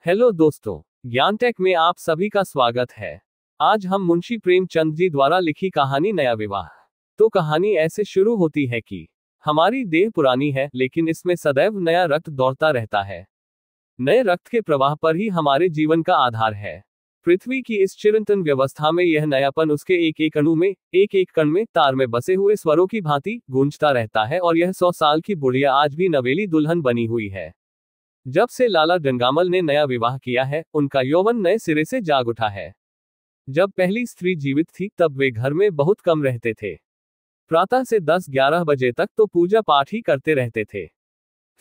Hello दोस्तों, ज्ञानटेक में आप सभी का स्वागत है। आज हम मुंशी प्रेमचंद जी द्वारा लिखी कहानी नया विवाह। तो कहानी ऐसे शुरू होती है कि हमारी देह पुरानी है, लेकिन इसमें सदैव नया रक्त दौड़ता रहता है। नए रक्त के प्रवाह पर ही हमारे जीवन का आधार है। पृथ्वी की इस चिरंतन व्यवस्था में यह नयापन उसके एक एक अणु में, एक एक कण में तार में बसे हुए स्वरों की भांति गूंजता रहता है, और यह 100 साल की बुढ़िया आज भी नवेली दुल्हन बनी हुई है। जब से लाला डंगामल ने नया विवाह किया है, उनका यौवन नए सिरे से जाग उठा है। जब पहली स्त्री जीवित थी तब वे घर में बहुत कम रहते थे। प्रातः से 10-11 बजे तक तो पूजा पाठ ही करते रहते थे।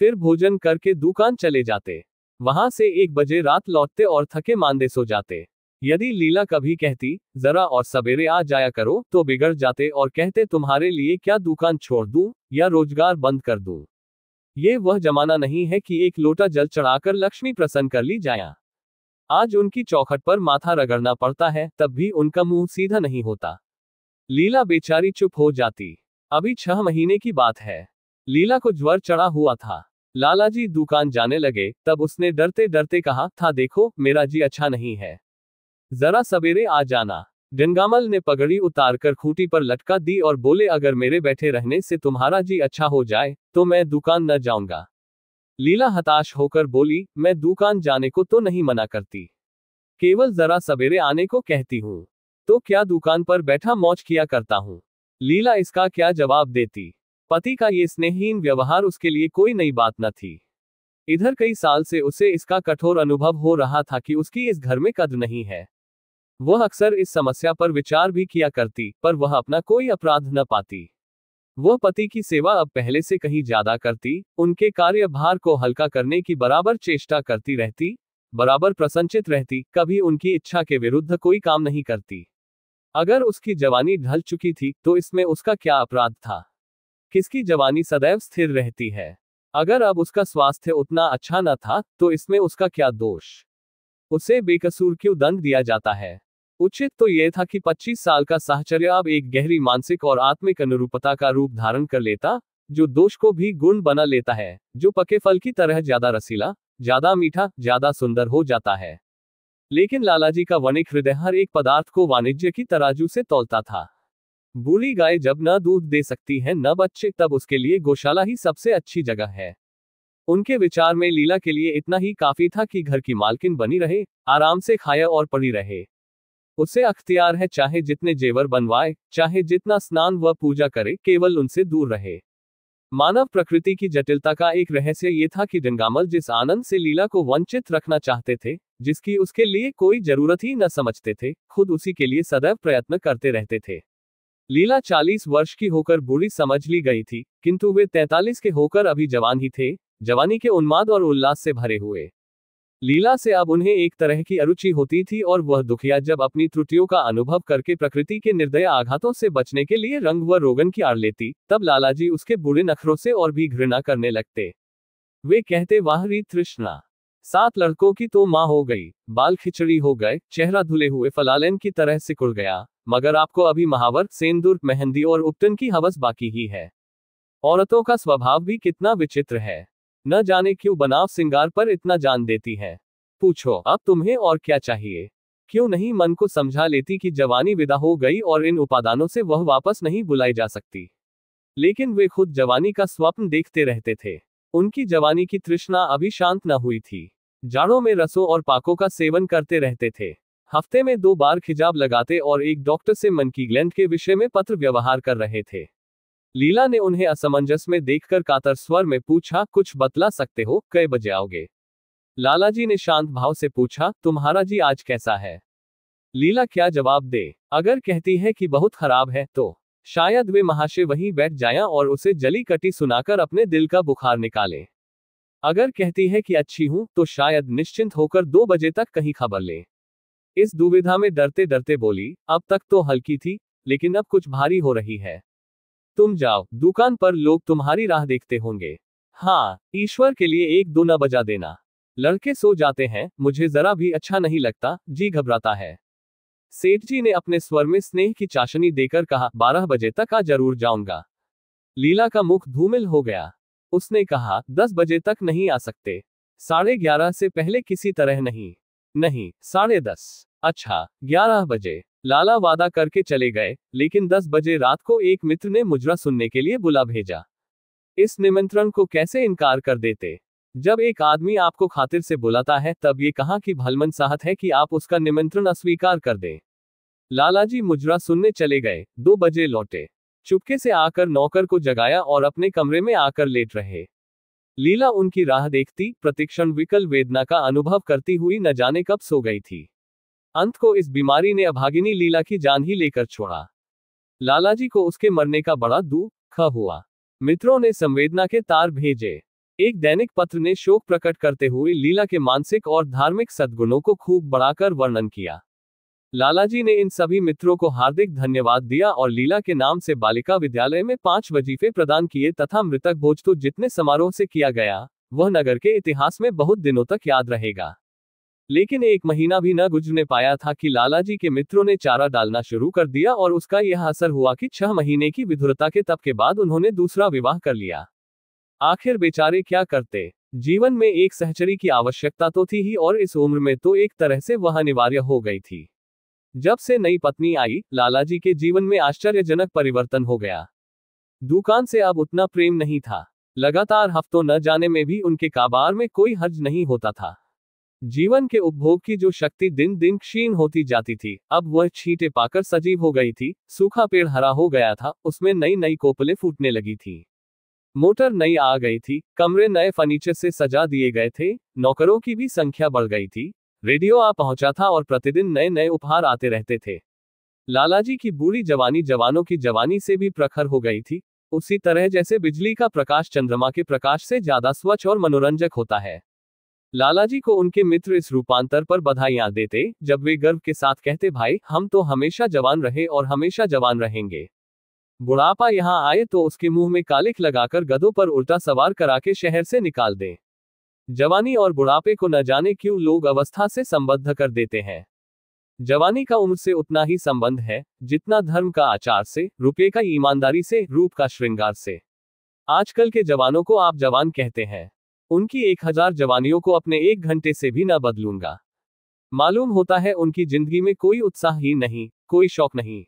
फिर भोजन करके दुकान चले जाते। वहां से 1 बजे रात लौटते और थके मांदे सो जाते। यदि लीला कभी कहती जरा और सवेरे आ जाया करो, तो बिगड़ जाते और कहते तुम्हारे लिए क्या दुकान छोड़ दूं या रोजगार बंद कर दूं। ये वह जमाना नहीं है कि एक लोटा जल चढ़ाकर लक्ष्मी प्रसन्न कर ली जाए। आज उनकी चौखट पर माथा रगड़ना पड़ता है, तब भी उनका मुंह सीधा नहीं होता। लीला बेचारी चुप हो जाती। अभी 6 महीने की बात है। लीला को ज्वर चढ़ा हुआ था। लालाजी दुकान जाने लगे, तब उसने डरते डरते कहा था, देखो मेरा जी अच्छा नहीं है, जरा सवेरे आ जाना। डंगामल ने पगड़ी उतारकर खूंटी पर लटका दी और बोले, अगर मेरे बैठे रहने से तुम्हारा जी अच्छा हो जाए तो मैं दुकान न जाऊंगा। लीला हताश होकर बोली, मैं दुकान जाने को तो नहीं मना करती, केवल जरा सवेरे आने को कहती हूँ। तो क्या दुकान पर बैठा मौज किया करता हूँ। लीला इसका क्या जवाब देती। पति का ये स्नेहहीन व्यवहार उसके लिए कोई नई बात न थी। इधर कई साल से उसे इसका कठोर अनुभव हो रहा था कि उसकी इस घर में कद्र नहीं है। वह अक्सर इस समस्या पर विचार भी किया करती, पर वह अपना कोई अपराध न पाती। वह पति की सेवा अब पहले से कहीं ज्यादा करती, उनके कार्यभार को हल्का करने की बराबर चेष्टा करती रहती, बराबर प्रसन्नचित रहती, कभी उनकी इच्छा के विरुद्ध कोई काम नहीं करती। अगर उसकी जवानी ढल चुकी थी तो इसमें उसका क्या अपराध था। किसकी जवानी सदैव स्थिर रहती है। अगर अब उसका स्वास्थ्य उतना अच्छा न था तो इसमें उसका क्या दोष। उसे बेकसूर क्यों दंड दिया जाता है। उचित तो यह था कि 25 साल का साहचर्य अब एक गहरी मानसिक और आत्मिक अनुरूपता का रूप धारण कर लेता, जो दोष को भी गुण बना लेता है, जो पके फल की तरह ज्यादा रसीला, ज्यादा मीठा, ज्यादा सुंदर हो जाता है। लेकिन लालाजी का वणिक हृदय हर एक पदार्थ को वाणिज्य की तराजू से तौलता था। बूढ़ी गाय जब न दूध दे सकती है न बच्चे, तब उसके लिए गौशाला ही सबसे अच्छी जगह है। उनके विचार में लीला के लिए इतना ही काफी था कि घर की मालकिन बनी रहे, आराम से खाए और पड़ी रहे। उसे अख्तियार है चाहे जितने जेवर बनवाए, चाहे जितना स्नान व पूजा करे, केवल उनसे दूर रहे। मानव प्रकृति की जटिलता का एक रहस्य ये था कि डंगामल जिस आनंद से लीला को वंचित रखना चाहते थे, जिसकी उसके लिए कोई जरूरत ही न समझते थे, खुद उसी के लिए सदैव प्रयत्न करते रहते थे। लीला 40 वर्ष की होकर बूढ़ी समझ ली गई थी, किंतु वे 43 के होकर अभी जवान ही थे, जवानी के उन्माद और उल्लास से भरे हुए। लीला से अब उन्हें एक तरह की अरुचि होती थी, और वह दुखिया जब अपनी त्रुटियों का अनुभव करके प्रकृति के निर्दय आघातों से बचने के लिए रंग व रोगन की आड़ लेती, तब लालाजी उसके बुरे नखरों से और भी घृणा करने लगते। वे कहते, वाह री तृष्णा, 7 लड़कों की तो माँ हो गई, बाल खिचड़ी हो गए, चेहरा धुले हुए फलालेन की तरह सिकुड़ गया, मगर आपको अभी महावर, सेंदूर, मेहंदी और उपटन की हवस बाकी ही है। औरतों का स्वभाव भी कितना विचित्र है, न जाने क्यों बनाव सिंगार पर इतना जान देती है। पूछो अब तुम्हें और क्या चाहिए। क्यों नहीं मन को समझा लेती कि जवानी विदा हो गई और इन उपादानों से वह वापस नहीं बुलाई जा सकती। लेकिन वे खुद जवानी का स्वप्न देखते रहते थे। उनकी जवानी की तृष्णा अभी शांत न हुई थी। जाड़ों में रसों और पाकों का सेवन करते रहते थे। हफ्ते में 2 बार खिजाब लगाते और एक डॉक्टर से मन की ग्लैंड के विषय में पत्र व्यवहार कर रहे थे। लीला ने उन्हें असमंजस में देखकर कातर स्वर में पूछा, कुछ बतला सकते हो, कै बजे आओगे। लालाजी ने शांत भाव से पूछा, तुम्हारा जी आज कैसा है। लीला क्या जवाब दे। अगर कहती है कि बहुत खराब है तो शायद वे महाशय वहीं बैठ जाएं और उसे जली कटी सुनाकर अपने दिल का बुखार निकाले। अगर कहती है कि अच्छी हूं तो शायद निश्चिंत होकर 2 बजे तक कहीं खबर ले। इस दुविधा में डरते डरते बोली, अब तक तो हल्की थी, लेकिन अब कुछ भारी हो रही है। तुम जाओ, दुकान पर लोग तुम्हारी राह देखते होंगे। हाँ, ईश्वर के लिए 1-2 न बजा देना। लड़के सो जाते हैं, मुझे जरा भी अच्छा नहीं लगता, जी घबराता है। सेठ जी ने अपने स्वर में स्नेह की चाशनी देकर कहा, 12 बजे तक आ जरूर जाऊंगा। लीला का मुख धूमिल हो गया। उसने कहा, 10 बजे तक नहीं आ सकते। 11:30 से पहले किसी तरह नहीं। नहीं, 10:30। अच्छा, 11 बजे। लाला वादा करके चले गए, लेकिन 10 बजे रात को एक मित्र ने मुजरा सुनने के लिए बुला भेजा। इस निमंत्रण को कैसे इनकार कर देते। जब एक आदमी आपको खातिर से बुलाता है तब ये कहाँ की भलमन साहत है कि आप उसका निमंत्रण अस्वीकार कर दें। लालाजी मुजरा सुनने चले गए, 2 बजे लौटे। चुपके से आकर नौकर को जगाया और अपने कमरे में आकर लेट रहे। लीला उनकी राह देखती, प्रतिक्षण विकल वेदना का अनुभव करती हुई न जाने कब सो गई थी। अंत को इस बीमारी ने अभागिनी लीला की जान ही लेकर छोड़ा। लालाजी को उसके मरने का बड़ा दुख हुआ। मित्रों ने संवेदना के तार भेजे। एक दैनिक पत्र ने शोक प्रकट करते हुए लीला के मानसिक और धार्मिक सद्गुणों को खूब बढ़ाकर वर्णन किया। लालाजी ने इन सभी मित्रों को हार्दिक धन्यवाद दिया और लीला के नाम से बालिका विद्यालय में 5 वजीफे प्रदान किए तथा मृतक भोज तो जितने समारोह से किया गया, वह नगर के इतिहास में बहुत दिनों तक याद रहेगा। लेकिन 1 महीना भी न गुजरने पाया था कि लालाजी के मित्रों ने चारा डालना शुरू कर दिया और उसका यह असर हुआ कि 6 महीने की विधुरता के तप के बाद उन्होंने दूसरा विवाह कर लिया। आखिर बेचारे क्या करते। जीवन में एक सहचरी की आवश्यकता तो थी ही और इस उम्र में तो एक तरह से वह अनिवार्य हो गई थी। जब से नई पत्नी आई, लालाजी के जीवन में आश्चर्यजनक परिवर्तन हो गया। दुकान से अब उतना प्रेम नहीं था। लगातार हफ्तों न जाने में भी उनके काबार में कोई हर्ज नहीं होता था। जीवन के उपभोग की जो शक्ति दिन दिन क्षीण होती जाती थी, अब वह छींटे पाकर सजीव हो गई थी। सूखा पेड़ हरा हो गया था, उसमें नई नई कोपलें फूटने लगी थी। मोटर नई आ गई थी, कमरे नए फर्नीचर से सजा दिए गए थे, नौकरों की भी संख्या बढ़ गई थी, रेडियो आ पहुंचा था और प्रतिदिन नए नए उपहार आते रहते थे। लालाजी की बूढ़ी जवानी जवानों की जवानी से भी प्रखर हो गई थी, उसी तरह जैसे बिजली का प्रकाश चंद्रमा के प्रकाश से ज्यादा स्वच्छ और मनोरंजक होता है। लालाजी को उनके मित्र इस रूपांतर पर बधाइयां देते, जब वे गर्व के साथ कहते, भाई हम तो हमेशा जवान रहे और हमेशा जवान रहेंगे। बुढ़ापा यहाँ आए तो उसके मुंह में कालिख लगाकर गधों पर उल्टा सवार करा के शहर से निकाल दें। जवानी और बुढ़ापे को न जाने क्यों लोग अवस्था से संबद्ध कर देते हैं। जवानी का उम्र से उतना ही संबंध है जितना धर्म का आचार से, रुपये का ईमानदारी से, रूप का श्रृंगार से। आजकल के जवानों को आप जवान कहते हैं, उनकी 1000 जवानियों को अपने 1 घंटे से भी न बदलूंगा। मालूम होता है उनकी जिंदगी में कोई उत्साह ही नहीं, कोई शौक नहीं।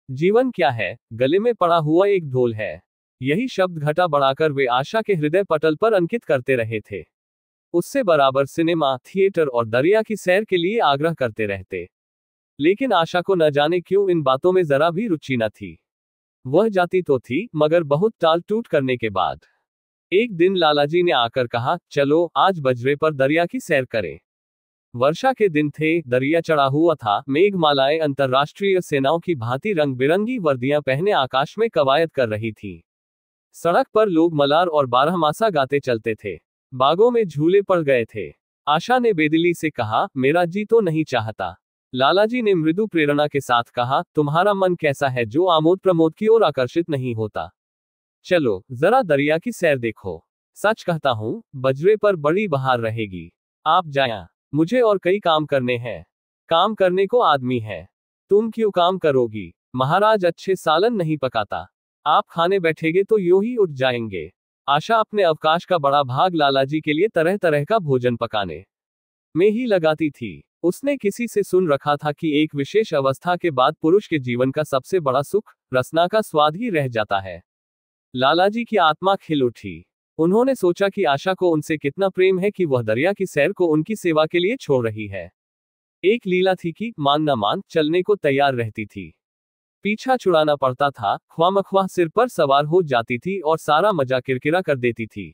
जीवन क्या है, गले में पड़ा हुआ एक ढोल है। यही शब्द घटा बढ़ाकर वे आशा के हृदय पटल पर अंकित करते रहे थे। उससे बराबर सिनेमा, थिएटर और दरिया की सैर के लिए आग्रह करते रहते। लेकिन आशा को न जाने क्यों इन बातों में जरा भी रुचि न थी। वह जाती तो थी, मगर बहुत टाल टूट करने के बाद। एक दिन लालाजी ने आकर कहा, चलो आज बजरे पर दरिया की सैर करें। वर्षा के दिन थे, दरिया चढ़ा हुआ था, मेघमालाएं अंतर्राष्ट्रीय सेनाओं की भांति रंग बिरंगी वर्दियां पहने आकाश में कवायद कर रही थी। सड़क पर लोग मलार और बारहमासा गाते चलते थे। बागों में झूले पड़ गए थे। आशा ने बेदिली से कहा, मेरा जी तो नहीं चाहता। लालाजी ने मृदु प्रेरणा के साथ कहा, तुम्हारा मन कैसा है जो आमोद प्रमोद की ओर आकर्षित नहीं होता। चलो जरा दरिया की सैर देखो। सच कहता हूँ, बजरे पर बड़ी बहार रहेगी। आप जाया, मुझे और कई काम करने हैं। काम करने को आदमी है। तुम क्यों काम करोगी? महाराज अच्छे सालन नहीं पकाता। आप खाने बैठेगे तो यूं ही उठ जाएंगे। आशा अपने अवकाश का बड़ा भाग लालाजी के लिए तरह तरह का भोजन पकाने में ही लगाती थी। उसने किसी से सुन रखा था कि एक विशेष अवस्था के बाद पुरुष के जीवन का सबसे बड़ा सुख रसना का स्वाद ही रह जाता है। लालाजी की आत्मा खिल उठी। उन्होंने सोचा कि आशा को उनसे कितना प्रेम है कि वह दरिया की सैर को उनकी सेवा के लिए छोड़ रही है। एक लीला थी कि मान न मान चलने को तैयार रहती थी। पीछा छुड़ाना पड़ता था, ख्वामख्वाह सिर पर सवार हो जाती थी और सारा मजा किरकिरा कर देती थी।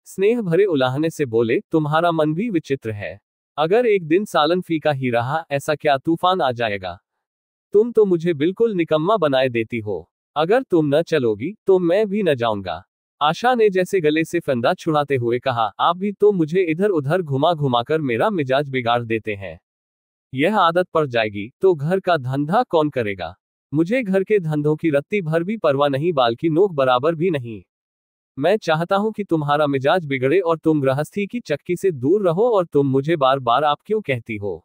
स्नेह भरे उलाहने से बोले, तुम्हारा मन भी विचित्र है। अगर एक दिन सालन फीका ही रहा, ऐसा क्या तूफान आ जाएगा? तुम तो मुझे बिल्कुल निकम्मा बनाए देती हो। अगर तुम न चलोगी तो मैं भी न जाऊंगा। आशा ने जैसे गले से फंदा छुड़ाते हुए कहा, आप भी तो मुझे इधर उधर घुमा घुमाकर मेरा मिजाज बिगाड़ देते हैं। यह आदत पड़ जाएगी तो घर का धंधा कौन करेगा? मुझे घर के धंधों की रत्ती भर भी परवाह नहीं, बाल की नोक बराबर भी नहीं। मैं चाहता हूं कि तुम्हारा मिजाज बिगड़े और तुम गृहस्थी की चक्की से दूर रहो और तुम मुझे बार बार आप क्यों कहती हो?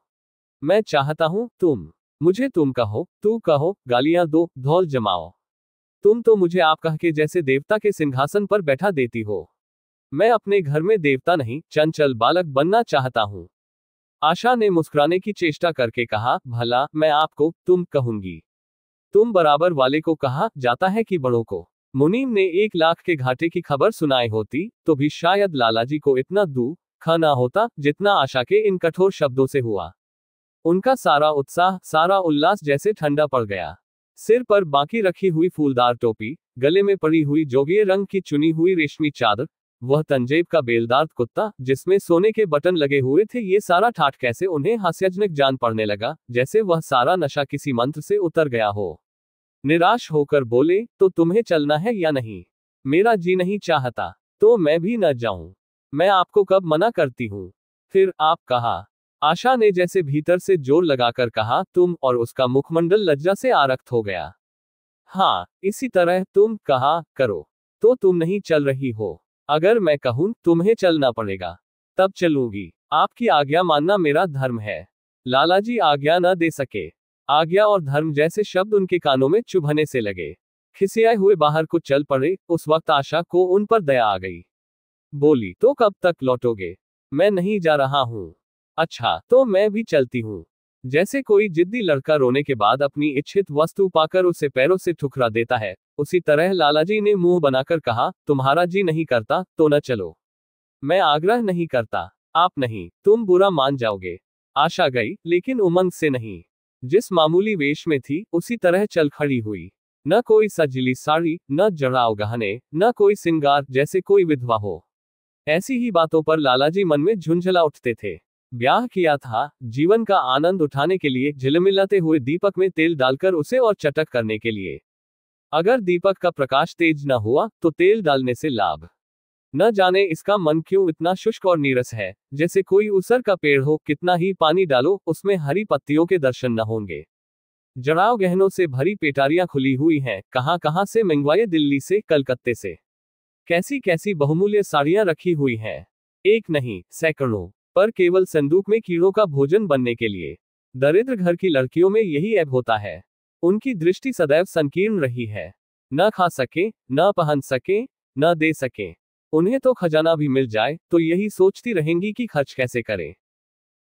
मैं चाहता हूं तुम मुझे तुम कहो, तू कहो, गालियां दो, धौल जमाओ। तुम तो मुझे आप कह के जैसे देवता के सिंहासन पर बैठा देती हो। मैं अपने घर में देवता नहीं, चंचल बालक बनना चाहता हूँ। आशा ने मुस्कुराने की चेष्टा करके कहा, भला मैं आपको तुम कहूंगी। तुम बराबर वाले को कहा जाता है कि बड़ों को। मुनीम ने 1 लाख के घाटे की खबर सुनाई होती तो भी शायद लालाजी को इतना दुख न होता जितना आशा के इन कठोर शब्दों से हुआ। उनका सारा उत्साह, सारा उल्लास जैसे ठंडा पड़ गया। सिर पर बाकी रखी हुई फूलदार टोपी, गले में पड़ी हुई जोगिए रंग की चुनी हुई रेशमी चादर, वह तंजेब का बेलदार कुत्ता जिसमें सोने के बटन लगे हुए थे, ये सारा ठाठ कैसे उन्हें हास्यजनक जान पड़ने लगा, जैसे वह सारा नशा किसी मंत्र से उतर गया हो। निराश होकर बोले, तो तुम्हें चलना है या नहीं? मेरा जी नहीं चाहता तो मैं भी न जाऊं। मैं आपको कब मना करती हूं? फिर आप कहा। आशा ने जैसे भीतर से जोर लगाकर कहा, तुम, और उसका मुखमंडल लज्जा से आरक्त हो गया। हाँ, इसी तरह तुम कहा करो। तो तुम नहीं चल रही हो। अगर मैं कहूं तुम्हें चलना पड़ेगा, तब चलूंगी। आपकी आज्ञा मानना मेरा धर्म है। लालाजी आज्ञा न दे सके। आज्ञा और धर्म जैसे शब्द उनके कानों में चुभने से लगे। खिसियाए हुए बाहर को चल पड़े। उस वक्त आशा को उन पर दया आ गई। बोली, तो कब तक लौटोगे? मैं नहीं जा रहा हूँ। अच्छा, तो मैं भी चलती हूँ। जैसे कोई जिद्दी लड़का रोने के बाद अपनी इच्छित वस्तु पाकर उसे पैरों से ठुकरा देता है, उसी तरह लालाजी ने मुंह बनाकर कहा, तुम्हारा जी नहीं करता तो न चलो। मैं आग्रह नहीं करता। आप नहीं, तुम बुरा मान जाओगे। आशा गई, लेकिन उमंग से नहीं। जिस मामूली वेश में थी उसी तरह चल खड़ी हुई। न कोई सजीली साड़ी, न जड़ाव गहने, न कोई सिंगार, जैसे कोई विधवा हो। ऐसी ही बातों पर लालाजी मन में झुंझला उठते थे। ब्याह किया था जीवन का आनंद उठाने के लिए, झिलमिलाते हुए दीपक में तेल डालकर उसे और चटक करने के लिए। अगर दीपक का प्रकाश तेज न हुआ तो तेल डालने से लाभ। न जाने इसका मन क्यों इतना शुष्क और नीरस है, जैसे कोई ऊसर का पेड़ हो, कितना ही पानी डालो उसमें हरी पत्तियों के दर्शन न होंगे। जड़ाव गहनों से भरी पेटारियां खुली हुई हैं, कहां कहां से मंगवाए, दिल्ली से, कलकत्ते से। कैसी कैसी बहुमूल्य साड़ियां रखी हुई हैं। एक नहीं, सैकड़ों, पर केवल संदूक में कीड़ों का भोजन बनने के लिए। दरिद्र घर की लड़कियों में यही ऐब होता है। उनकी दृष्टि सदैव संकीर्ण रही है। न खा सके, न पहन सके, न दे सके। उन्हें तो खजाना भी मिल जाए तो यही सोचती रहेंगी कि खर्च कैसे करें।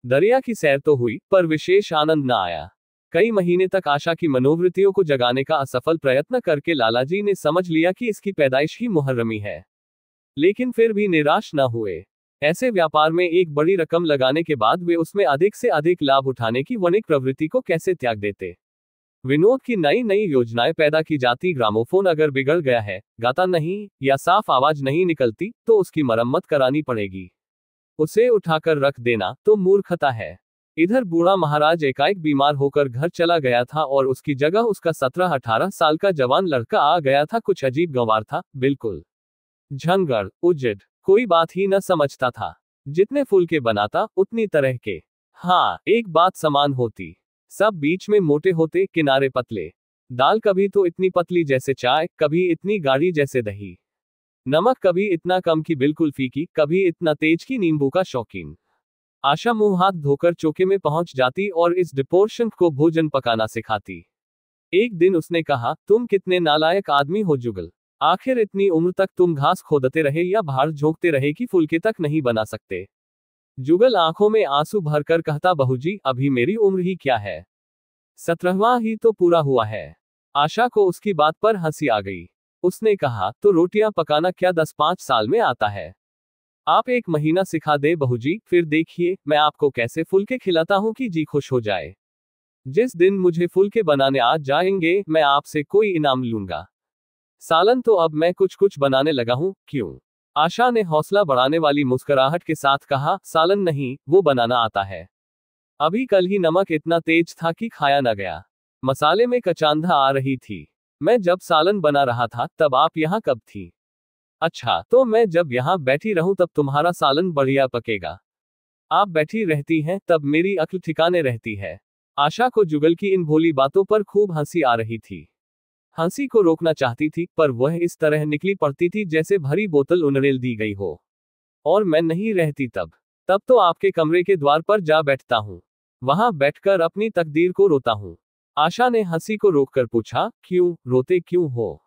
दरिया की सैर तो हुई, पर विशेष आनंद न आया। कई महीने तक आशा की मनोवृत्तियों को जगाने का असफल प्रयत्न करके लालाजी ने समझ लिया कि इसकी पैदाइश ही मुहर्रमी है। लेकिन फिर भी निराश न हुए। ऐसे व्यापार में एक बड़ी रकम लगाने के बाद वे उसमें अधिक से अधिक लाभ उठाने की वणिक प्रवृत्ति को कैसे त्याग देते। विनोद की नई नई योजनाएं पैदा की जाती। ग्रामोफोन अगर बिगड़ गया है, गाता नहीं या साफ आवाज नहीं निकलती, तो उसकी मरम्मत करानी पड़ेगी। उसे उठाकर रख देना तो मूर्खता है। इधर बूढ़ा महाराज एकाएक बीमार होकर घर चला गया था और उसकी जगह उसका 17-18 साल का जवान लड़का आ गया था। कुछ अजीब गंवार था, बिल्कुल झंगड़ उजड़, कोई बात ही न समझता था। जितने फुलके बनाता उतनी तरह के। हाँ, एक बात समान होती, सब बीच में मोटे होते, किनारे पतले। दाल कभी तो इतनी पतली जैसे चाय, कभी इतनी गाढ़ी जैसे दही। नमक कभी इतना कम कि बिल्कुल फीकी, कभी इतना तेज कि नींबू का शौकीन। आशा मुंह हाथ धोकर चौके में पहुंच जाती और इस डिपोर्शन को भोजन पकाना सिखाती। एक दिन उसने कहा, तुम कितने नालायक आदमी हो जुगल। आखिर इतनी उम्र तक तुम घास खोदते रहे या भार झोंकते रहे कि फुलके तक नहीं बना सकते। जुगल आंखों में आंसू भरकर कहता, बहूजी अभी मेरी उम्र ही क्या है, 17वां ही तो पूरा हुआ है। आशा को उसकी बात पर हंसी आ गई। उसने कहा, तो रोटियां पकाना क्या 10-5 साल में आता है? आप 1 महीना सिखा दे बहूजी, फिर देखिए मैं आपको कैसे फुलके खिलाता हूं कि जी खुश हो जाए। जिस दिन मुझे फुलके बनाने आ जाएंगे मैं आपसे कोई इनाम लूंगा। सालन तो अब मैं कुछ कुछ बनाने लगा हूं, क्यों? आशा ने हौसला बढ़ाने वाली मुस्कुराहट के साथ कहा, सालन नहीं, वो बनाना आता है। अभी कल ही नमक इतना तेज था कि खाया न गया। मसाले में कचांधा आ रही थी। मैं जब सालन बना रहा था तब आप यहाँ कब थी? अच्छा, तो मैं जब यहाँ बैठी रहूं तब तुम्हारा सालन बढ़िया पकेगा। आप बैठी रहती हैं तब मेरी अक्ल ठिकाने रहती है। आशा को जुगल की इन भोली बातों पर खूब हंसी आ रही थी। हंसी को रोकना चाहती थी, पर वह इस तरह निकली पड़ती थी जैसे भरी बोतल उनरेल दी गई हो। और मैं नहीं रहती तब तो आपके कमरे के द्वार पर जा बैठता हूँ। वहां बैठकर अपनी तकदीर को रोता हूँ। आशा ने हंसी को रोककर पूछा, क्यों रोते क्यों हो?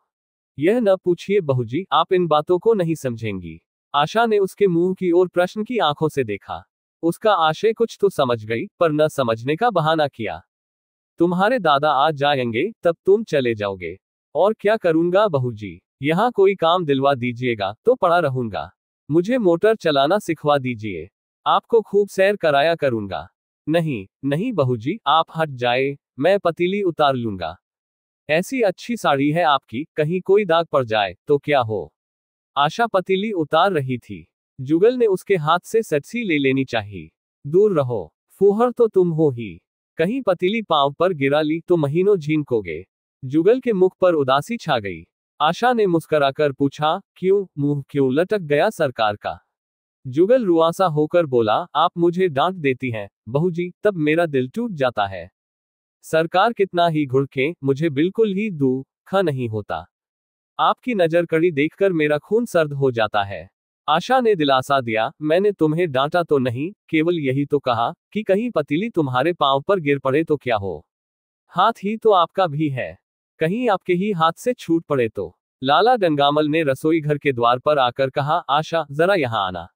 यह न पूछिए बहूजी, आप इन बातों को नहीं समझेंगी। आशा ने उसके मुंह की ओर प्रश्न की आंखों से देखा। उसका आशय कुछ तो समझ गई, पर न समझने का बहाना किया। तुम्हारे दादा आ जाएंगे, तब तुम चले जाओगे। और क्या करूंगा बहू जी? यहाँ कोई काम दिलवा दीजिएगा तो पड़ा रहूंगा। मुझे मोटर चलाना सिखवा दीजिए, आपको खूब सैर कराया करूंगा। नहीं नहीं बहू जी, आप हट जाए, मैं पतीली उतार लूंगा। ऐसी अच्छी साड़ी है आपकी, कहीं कोई दाग पड़ जाए तो क्या हो। आशा पतीली उतार रही थी। जुगल ने उसके हाथ से सच्ची ले लेनी चाहिए। दूर रहो, फूहड़ तो तुम हो ही। कहीं पतीली पांव पर गिरा ली तो महीनों झींकोगे। जुगल के मुख पर उदासी छा गई। आशा ने मुस्कुराकर पूछा, क्यों, मुंह क्यों लटक गया सरकार का? जुगल रुआसा होकर बोला, आप मुझे डांट देती हैं बहू जी, तब मेरा दिल टूट जाता है। सरकार कितना ही घुड़के, मुझे बिल्कुल ही दुख नहीं होता। आपकी नजर कड़ी देखकर मेरा खून सर्द हो जाता है। आशा ने दिलासा दिया, मैंने तुम्हें डांटा तो नहीं, केवल यही तो कहा कि कहीं पतीली तुम्हारे पांव पर गिर पड़े तो क्या हो। हाथ ही तो आपका भी है, कहीं आपके ही हाथ से छूट पड़े तो। लाला डंगामल ने रसोई घर के द्वार पर आकर कहा, आशा जरा यहाँ आना।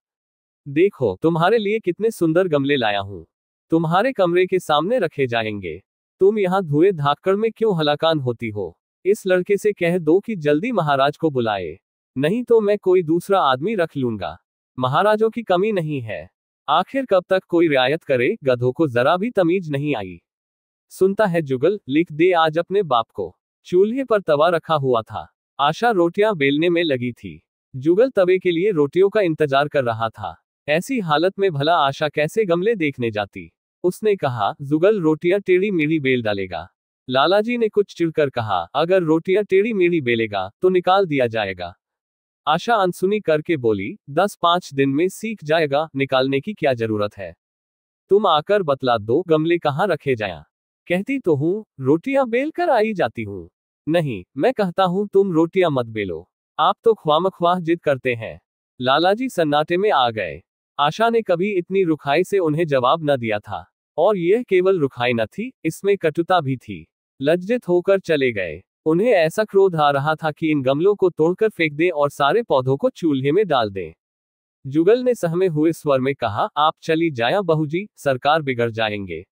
देखो तुम्हारे लिए कितने सुंदर गमले लाया हूँ, तुम्हारे कमरे के सामने रखे जाएंगे। तुम यहाँ धुएं धाकड़ में क्यों हलाकान होती हो? इस लड़के से कह दो कि जल्दी महाराज को बुलाए, नहीं तो मैं कोई दूसरा आदमी रख लूंगा। महाराजों की कमी नहीं है, आखिर कब तक कोई रियायत करे, गधों को जरा भी तमीज नहीं आई। सुनता है जुगल, लिख दे आज अपने बाप को। चूल्हे पर तवा रखा हुआ था। आशा रोटियां बेलने में लगी थी। जुगल तवे के लिए रोटियों का इंतजार कर रहा था। ऐसी हालत में भला आशा कैसे गमले देखने जाती? उसने कहा, जुगल रोटियां टेढ़ी मेढ़ी बेल डालेगा। लालाजी ने कुछ चिढ़कर कहा, अगर रोटियां टेढ़ी मेढ़ी बेलेगा तो निकाल दिया जाएगा। आशा अनसुनी करके बोली, 10-5 दिन में सीख जाएगा, निकालने की क्या जरूरत है। तुम आकर बतला दो गमले कहाँ रखे जाएं। कहती तो हूँ रोटियां बेल कर आई जाती हूँ। नहीं, मैं कहता हूँ तुम रोटियां मत बेलो, आप तो ख्वामख्वाह जिद करते हैं। लालाजी सन्नाटे में आ गए। आशा ने कभी इतनी रुखाई से उन्हें जवाब न दिया था, और यह केवल रुखाई न थी, इसमें कटुता भी थी। लज्जित होकर चले गए। उन्हें ऐसा क्रोध आ रहा था कि इन गमलों को तोड़कर फेंक दें और सारे पौधों को चूल्हे में डाल दें। जुगल ने सहमे हुए स्वर में कहा, आप चली जाया बहू जी, सरकार बिगड़ जाएंगे।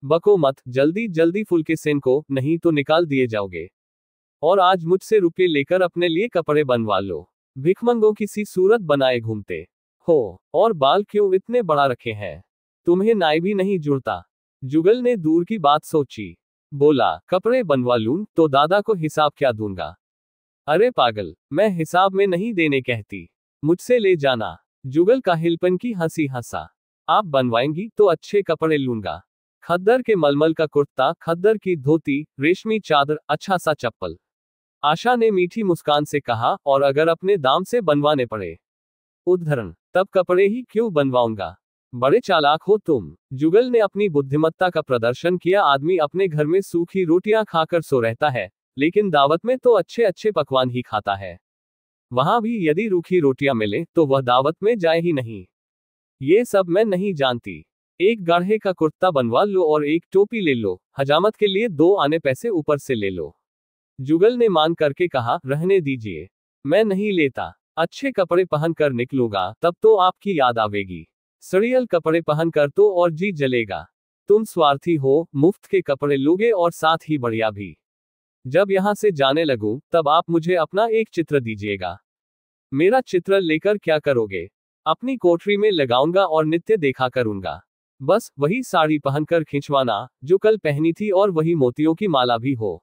बको मत, जल्दी जल्दी फुलके सेन को, नहीं तो निकाल दिए जाओगे। और आज मुझसे रुपये लेकर अपने लिए कपड़े बनवा लो। भिखमंगों की सी सूरत बनाए घूमते हो, और बाल क्यों इतने बड़ा रखे हैं? तुम्हें नाई भी नहीं जुड़ता। जुगल ने दूर की बात सोची। बोला, कपड़े बनवा लूं तो दादा को हिसाब क्या दूंगा? अरे पागल, मैं हिसाब में नहीं देने कहती, मुझसे ले जाना। जुगल का हिलपन की हंसी हंसा। आप बनवाएंगी तो अच्छे कपड़े लूंगा। खद्दर के मलमल का कुर्ता, खद्दर की धोती, रेशमी चादर, अच्छा सा चप्पल। आशा ने मीठी मुस्कान से कहा, और अगर अपने दाम से बनवाने पड़े, उद्धरण, तब कपड़े ही क्यों बनवाऊंगा। बड़े चालाक हो तुम। जुगल ने अपनी बुद्धिमत्ता का प्रदर्शन किया। आदमी अपने घर में सूखी रोटियां खाकर सो रहता है, लेकिन दावत में तो अच्छे अच्छे पकवान ही खाता है। वहां भी यदि रूखी रोटियां मिले तो वह दावत में जाए ही नहीं। ये सब मैं नहीं जानती। एक गाढ़े का कुर्ता बनवा लो और एक टोपी ले लो, हजामत के लिए 2 आने पैसे ऊपर से ले लो। जुगल ने मान करके कहा, रहने दीजिए, मैं नहीं लेता। अच्छे कपड़े पहन कर निकलूंगा तब तो आपकी याद आवेगी। सड़ियल कपड़े पहनकर तो और जी जलेगा। तुम स्वार्थी हो, मुफ्त के कपड़े लोगे और साथ ही बढ़िया भी। जब यहां से जाने लगूं तब आप मुझे अपना एक चित्र दीजिएगा। मेरा चित्र लेकर क्या करोगे? अपनी कोठरी में लगाऊंगा और नित्य देखा करूंगा। बस वही साड़ी पहनकर खिंचवाना जो कल पहनी थी, और वही मोतियों की माला भी हो।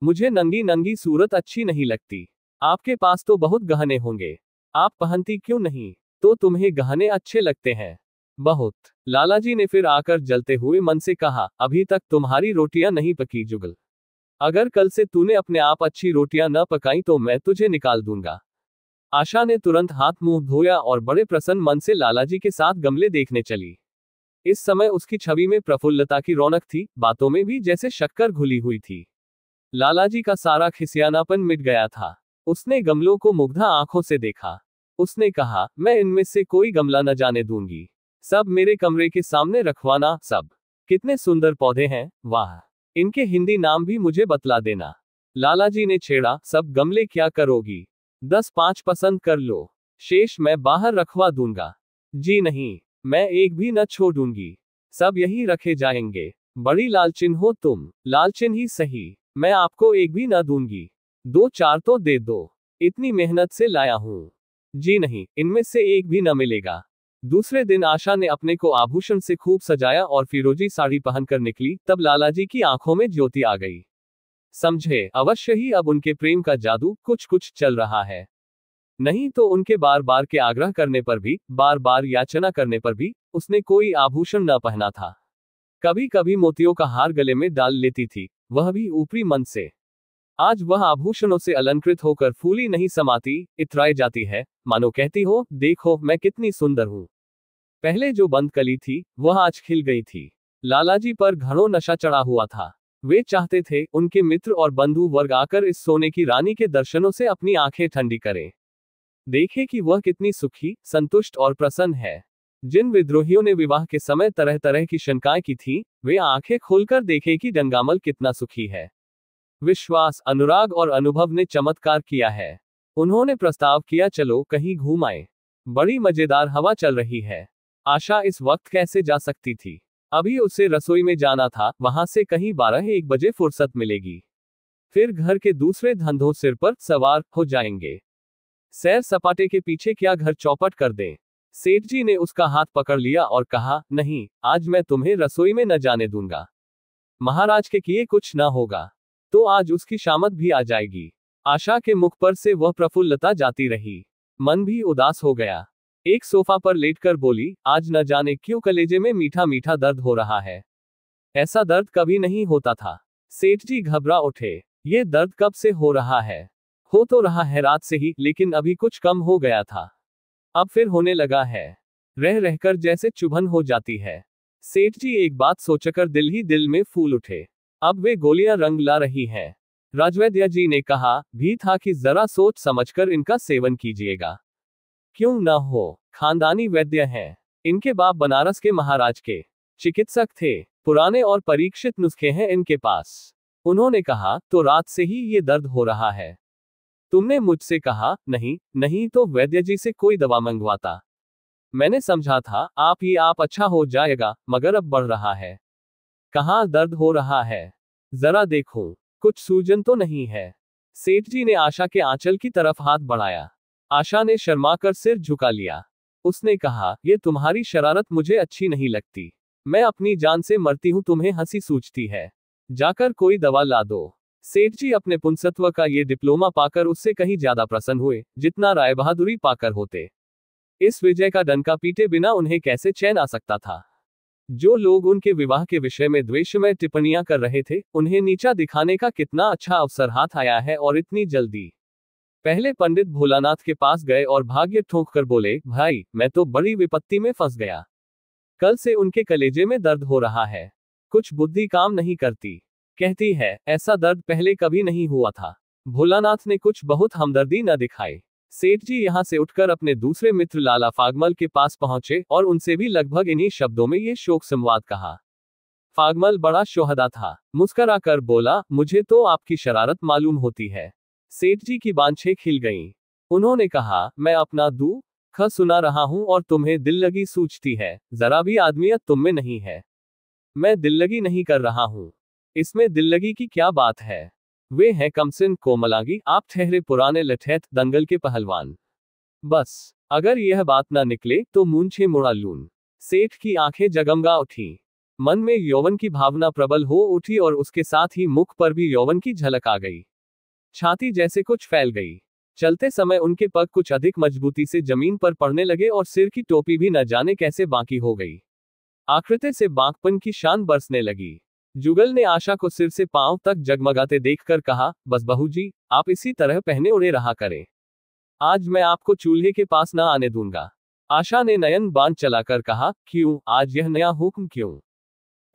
मुझे नंगी नंगी सूरत अच्छी नहीं लगती। आपके पास तो बहुत गहने होंगे, आप पहनती क्यों नहीं? तो तुम्हें गहने अच्छे लगते हैं बहुत। लालाजी ने फिर आकर जलते हुए मन से कहा, अभी तक तुम्हारी रोटियां नहीं पकी जुगल। अगर कल से तूने अपने आप अच्छी रोटियां न पकाई तो मैं तुझे निकाल दूंगा। आशा ने तुरंत हाथ मुंह धोया और बड़े प्रसन्न मन से लालाजी के साथ गमले देखने चली। इस समय उसकी छवि में प्रफुल्लता की रौनक थी, बातों में भी जैसे शक्कर घुली हुई थी। लालाजी का सारा खिसियानापन मिट गया था। उसने गमलों को मुग्धा आंखों से देखा। उसने कहा, मैं इनमें से कोई गमला न जाने दूंगी, सब मेरे कमरे के सामने रखवाना। सब कितने सुंदर पौधे हैं, वाह, इनके हिंदी नाम भी मुझे बतला देना। लालाजी ने छेड़ा, सब गमले क्या करोगी? 10-5 पसंद कर लो। शेष मैं बाहर रखवा दूंगा। जी नहीं, मैं एक भी न छोड़ूंगी, सब यही रखे जाएंगे। बड़ी लालचिन हो तुम। लालचिन ही सही, मैं आपको एक भी न दूंगी, 2-4 तो दे दो, इतनी मेहनत से लाया हूं। जी नहीं, इनमें से एक भी न मिलेगा। दूसरे दिन आशा ने अपने को आभूषण से खूब सजाया और फिरोजी साड़ी पहनकर निकली। तब लालाजी की आंखों में ज्योति आ गई। समझे, अवश्य ही अब उनके प्रेम का जादू कुछ कुछ चल रहा है। नहीं तो उनके बार बार के आग्रह करने पर भी, बार बार याचना करने पर भी उसने कोई आभूषण न पहना था। कभी कभी मोतियों का हार गले में डाल लेती थी, वह भी ऊपरी मन से। आज वह आभूषणों से अलंकृत होकर फूली नहीं समाती, इतराई जाती है, मानो कहती हो, देखो मैं कितनी सुंदर हूं। पहले जो बंद कली थी वह आज खिल गई थी। लालाजी पर घनों नशा चढ़ा हुआ था। वे चाहते थे उनके मित्र और बंधु वर्ग आकर इस सोने की रानी के दर्शनों से अपनी आंखें ठंडी करें, देखे कि वह कितनी सुखी, संतुष्ट और प्रसन्न है। जिन विद्रोहियों ने विवाह के समय तरह तरह की शंकाएं की थी, वे आंखें खोलकर देखे कि डंगामल कितना सुखी है। विश्वास, अनुराग और अनुभव ने चमत्कार किया है। उन्होंने प्रस्ताव किया, चलो कहीं घूम आए, बड़ी मजेदार हवा चल रही है। आशा इस वक्त कैसे जा सकती थी? अभी उसे रसोई में जाना था, वहां से कहीं 12-1 बजे फुर्सत मिलेगी। फिर घर के दूसरे धंधों सिर पर सवार हो जाएंगे। सैर सपाटे के पीछे क्या घर चौपट कर दें। सेठ जी ने उसका हाथ पकड़ लिया और कहा, नहीं, आज मैं तुम्हें रसोई में न जाने दूंगा। महाराज के किए कुछ ना होगा तो आज उसकी शामत भी आ जाएगी। आशा के मुख पर से वह प्रफुल्लता जाती रही, मन भी उदास हो गया। एक सोफा पर लेटकर बोली, आज न जाने क्यों कलेजे में मीठा मीठा दर्द हो रहा है। ऐसा दर्द कभी नहीं होता था। सेठ जी घबरा उठे, ये दर्द कब से हो रहा है? हो तो रहा है रात से ही, लेकिन अभी कुछ कम हो गया था, अब फिर होने लगा है। रह रहकर जैसे चुभन हो जाती है। सेठ जी एक बात सोचकर दिल ही दिल में फूल उठे। अब वे गोलियां रंग ला रही हैं। राजवैद्य जी ने कहा भी था कि जरा सोच समझकर इनका सेवन कीजिएगा। क्यों न हो, खानदानी वैद्य हैं। इनके बाप बनारस के महाराज के चिकित्सक थे, पुराने और परीक्षित नुस्खे हैं इनके पास। उन्होंने कहा, तो रात से ही ये दर्द हो रहा है। तुमने मुझसे कहा, नहीं नहीं तो वैद्य जी से कोई दवा मंगवाता। मैंने समझा था आप अच्छा हो जाएगा, मगर अब बढ़ रहा है। कहाँ दर्द हो रहा है? जरा देखो, कुछ सूजन तो नहीं है? सेठ जी ने आशा के आंचल की तरफ हाथ बढ़ाया। आशा ने शर्माकर सिर झुका लिया। उसने कहा, ये तुम्हारी शरारत मुझे अच्छी नहीं लगती। मैं अपनी जान से मरती हूं, तुम्हें हंसी सूझती है। जाकर कोई दवा ला दो। सेठ जी अपने पुंसत्व का ये डिप्लोमा पाकर उससे कहीं ज्यादा प्रसन्न हुए, जितना राय बहादुरी पाकर होते। इस विजय का डंका पीटे बिना उन्हें कैसे चैन आ सकता था। जो लोग उनके विवाह के विषय में द्वेषमय टिप्पणियां कर रहे थे, उन्हें नीचा दिखाने का कितना अच्छा अवसर हाथ आया है, और इतनी जल्दी। पहले पंडित भोलानाथ के पास गए और भाग्य ठोंक कर बोले, भाई मैं तो बड़ी विपत्ति में फंस गया। कल से उनके कलेजे में दर्द हो रहा है, कुछ बुद्धि काम नहीं करती। कहती है, ऐसा दर्द पहले कभी नहीं हुआ था। भोलानाथ ने कुछ बहुत हमदर्दी न दिखाई। सेठ जी यहां से उठकर अपने दूसरे मित्र लाला फागमल के पास पहुंचे और उनसे भी लगभग इन्हीं शब्दों में ये शोक संवाद कहा। फागमल बड़ा शोहदा था, मुस्कुराकर बोला, मुझे तो आपकी शरारत मालूम होती है। सेठ जी की बांछें खिल गईं। उन्होंने कहा, मैं अपना दुख सुना रहा हूं और तुम्हें दिल लगी सूझती है, जरा भी आदमियत तुम में नहीं है। मैं दिल लगी नहीं कर रहा हूं, इसमें दिल लगी की क्या बात है? वे हैं कमसिन कोमलांगी, आप ठहरे पुराने लठैत दंगल के पहलवान। बस अगर यह बात ना निकले तो मूंछें मुड़ा लूं। सेठ की आंखें जगमगा उठी, मन में यौवन की भावना प्रबल हो उठी और उसके साथ ही मुख पर भी यौवन की झलक आ गई। छाती जैसे कुछ फैल गई। चलते समय उनके पग कुछ अधिक मजबूती से जमीन पर पड़ने लगे और सिर की टोपी भी न जाने कैसे बांकी हो गई। आकृति से बांकपन की शान बरसने लगी। जुगल ने आशा को सिर से पांव तक जगमगाते देखकर कहा, बस बहू जी, आप इसी तरह पहने उड़े रहा करें। आज मैं आपको चूल्हे के पास ना आने दूंगा। आशा ने नयन बांध चलाकर कहा, क्यों, आज यह नया हुक्म क्यों?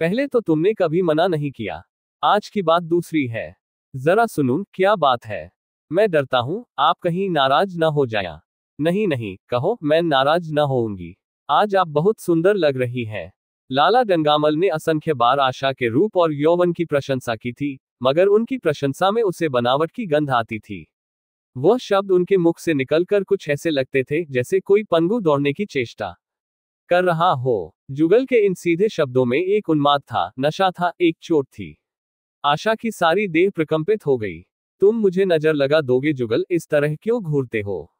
पहले तो तुमने कभी मना नहीं किया, आज की बात दूसरी है। जरा सुनूं, क्या बात है? मैं डरता हूं आप कहीं नाराज ना हो जाया। नहीं नहीं, कहो, मैं नाराज ना होऊंगी। आज आप बहुत सुंदर लग रही हैं। लाला डंगामल ने असंख्य बार आशा के रूप और यौवन की प्रशंसा की थी, मगर उनकी प्रशंसा में उसे बनावट की गंध आती थी। वह शब्द उनके मुख से निकलकर कुछ ऐसे लगते थे जैसे कोई पंगु दौड़ने की चेष्टा कर रहा हो। जुगल के इन सीधे शब्दों में एक उन्माद था, नशा था, एक चोट थी। आशा की सारी देह प्रकंपित हो गई। तुम मुझे नजर लगा दोगे जुगल, इस तरह क्यों घूरते हो?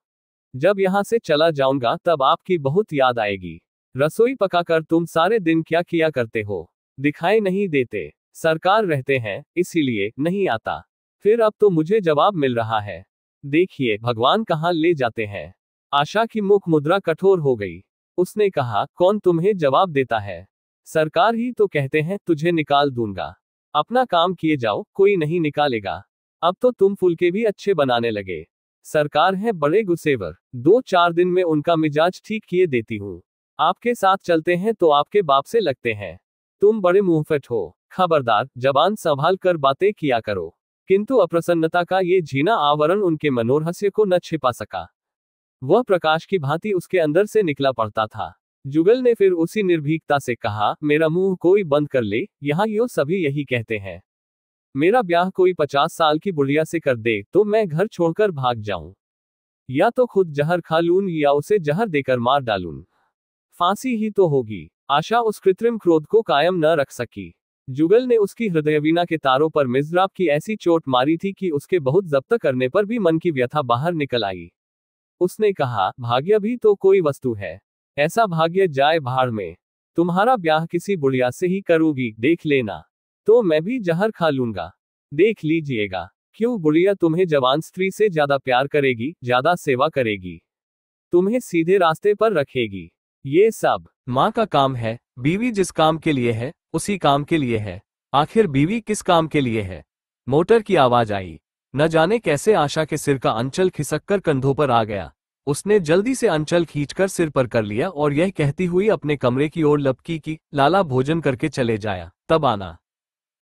जब यहां से चला जाऊंगा तब आपकी बहुत याद आएगी। रसोई पकाकर तुम सारे दिन क्या किया करते हो? दिखाई नहीं देते। सरकार रहते हैं इसीलिए नहीं आता। फिर अब तो मुझे जवाब मिल रहा है। देखिए भगवान कहां ले जाते हैं। आशा की मुख मुद्रा कठोर हो गई। उसने कहा, कौन तुम्हें जवाब देता है? सरकार ही तो कहते हैं तुझे निकाल दूंगा। अपना काम किए जाओ, कोई नहीं निकालेगा। अब तो तुम फुलके भी अच्छे बनाने लगे। सरकार है बड़े गुस्सेवर, 2-4 दिन में उनका मिजाज ठीक किए देती हूँ। आपके साथ चलते हैं तो आपके बाप से लगते हैं। तुम बड़े मुंहफट हो, खबरदार जबान संभाल कर बातें किया करो। किंतु अप्रसन्नता का ये झीना आवरण उनके मनोरहस्य को न छिपा सका। वह प्रकाश की भांति उसके अंदर से निकला पड़ता था। जुगल ने फिर उसी निर्भीकता से कहा, मेरा मुंह कोई बंद कर ले, यहाँ यो सभी यही कहते हैं। मेरा ब्याह कोई 50 साल की बुढ़िया से कर दे तो मैं घर छोड़कर भाग जाऊं, या तो खुद जहर खा लूं या उसे जहर देकर मार डालूं। फांसी ही तो होगी। आशा उस कृत्रिम क्रोध को कायम न रख सकी। जुगल ने उसकी हृदयवीणा के तारों पर मिज़राब की ऐसी चोट मारी थी कि उसके बहुत जब्त करने पर भी मन की व्यथा बाहर निकल आई। उसने कहा, भाग्य भी तो कोई वस्तु है। ऐसा भाग्य जाए भाड़ में। तुम्हारा ब्याह किसी बुढ़िया से ही करूंगी, देख लेना। तो मैं भी जहर खा लूंगा, देख लीजिएगा। क्यों, बुढ़िया तुम्हें जवान स्त्री से ज्यादा प्यार करेगी, ज्यादा सेवा करेगी, तुम्हें सीधे रास्ते पर रखेगी। ये सब माँ का काम है। बीवी जिस काम के लिए है उसी काम के लिए है। आखिर बीवी किस काम के लिए है? मोटर की आवाज आई। न जाने कैसे आशा के सिर का अंचल खिसककर कंधों पर आ गया। उसने जल्दी से अंचल खींचकर सिर पर कर लिया और यह कहती हुई अपने कमरे की ओर लपकी कि लाला भोजन करके चले जाया, तब आना।